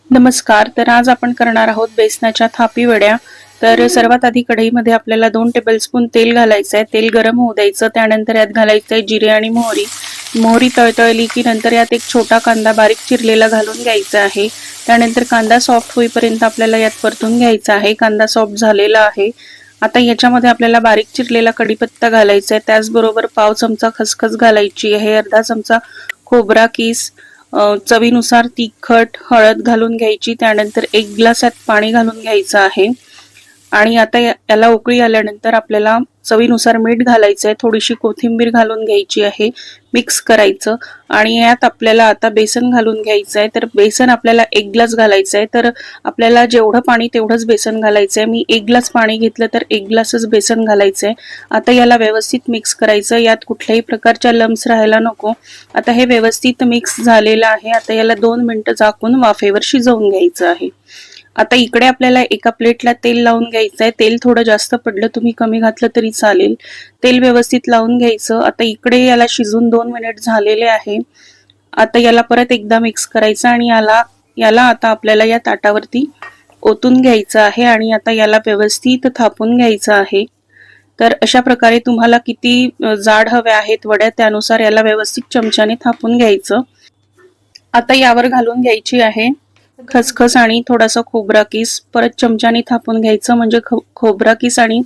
नमस्कार। तर आज आपण करणार आहोत बेसनाच्या थापी वड्या। तर सर्वात आधी कढईमध्ये आपल्याला 2 टेबलस्पून तेल घालायचं आहे। तेल गरम होऊ द्यायचं। त्यानंतर यात घालायचं आहे जिरे आणि मोहरी। मोहरी तळतळली की नंतर यात एक छोटा कांदा बारीक चिरलेला घालून घ्यायचा आहे। त्यानंतर कांदा सॉफ्ट होईपर्यंत आपल्याला यात परतून घ्यायचा आहे। कांदा सॉफ्ट झालेला आहे। आता याच्यामध्ये आपल्याला बारीक चिरलेला कढीपत्ता घालायचा आहे। त्याचबरोबर पाव चमचा खसखस घालायची आहे। अर्धा चमचा खोबरा किस, चवीनुसार तिखट, हळद घालून घ्यायची। त्यानंतर 1 ग्लास यात पाणी घालून घ्यायचं आहे आणि आता याला उकळी आल्यानंतर आपल्याला चवीनुसार मीठ घालायचं आहे। थोडीशी कोथिंबीर घालून घ्यायची आहे। मिक्स करायचं आणि यात आपल्याला आता बेसन घालून घ्यायचं आहे। तर बेसन आपल्याला 1 ग्लास घालायचं आहे। तर आपल्याला जेवढं पाणी तेवढंच बेसन घालायचं आहे। मी 1 ग्लास पाणी घेतलं तर 1 ग्लासच बेसन घालायचं आहे। आता याला व्यवस्थित मिक्स करायचं। यात कुठल्याही प्रकारच्या लम्स राहायला नको। आता हे व्यवस्थित मिक्स झालेलं आहे। आता याला 2 मिनिटं झाकून वाफेवर शिजवून घ्यायचं आहे। आता इकडे आपल्याला एका प्लेटला तेल लावून घ्यायचं आहे। तेल थोडं जास्त पडलं, तुम्ही कमी घातलं तरी चालेल। तेल व्यवस्थित लावून घ्यायचं। आता इकडे याला शिजून 2 मिनिट झालेले आहे। आता याला परत एकदा मिक्स करायचं आणि याला आता आपल्याला या ताटावरती ओतून घ्यायचं आहे आणि आता याला व्यवस्थित थापून घ्यायचं आहे। तर अशा प्रकारे तुम्हाला किती जाड हव्या आहेत वड्या त्यानुसार याला व्यवस्थित चमच्याने थापून घ्यायचं। आता यावर घालून घ्यायची आहे खसखस आणि थोडासा खोबरा किस। परत चमच्याने थापून घ्यायचं म्हणजे खोबरा किस आणि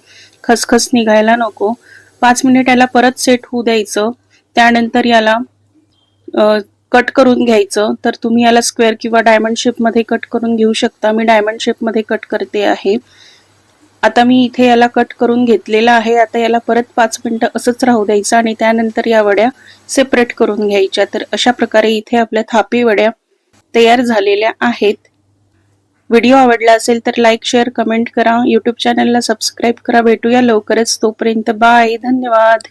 खसखस निघायला नको। 5 मिनिट याला परत सेट होऊ द्यायचं। त्यानंतर याला कट करून घ्यायचं। तर तुम्ही याला स्क्वेअर किंवा डायमंड शेप मध्ये कट करून घेऊ शकता। मी डायमंड शेप मध्ये कट करते आहे। आता मी इथे याला कट करून घेतलेला आहे। आता याला परत 5 मिनिटं असंच राहू द्यायचं आणि त्यानंतर या वड्या सेपरेट करून घ्यायच्या। तर अशा प्रकारे इथे आपल्या थापी वड्या तयार झालेल्या आहेत। व्हिडिओ आवडला असेल तर लाईक, शेअर, कमेंट करा। YouTube चॅनलला सबस्क्राईब करा। भेटूया लवकरच, तोपर्यंत बाय, धन्यवाद।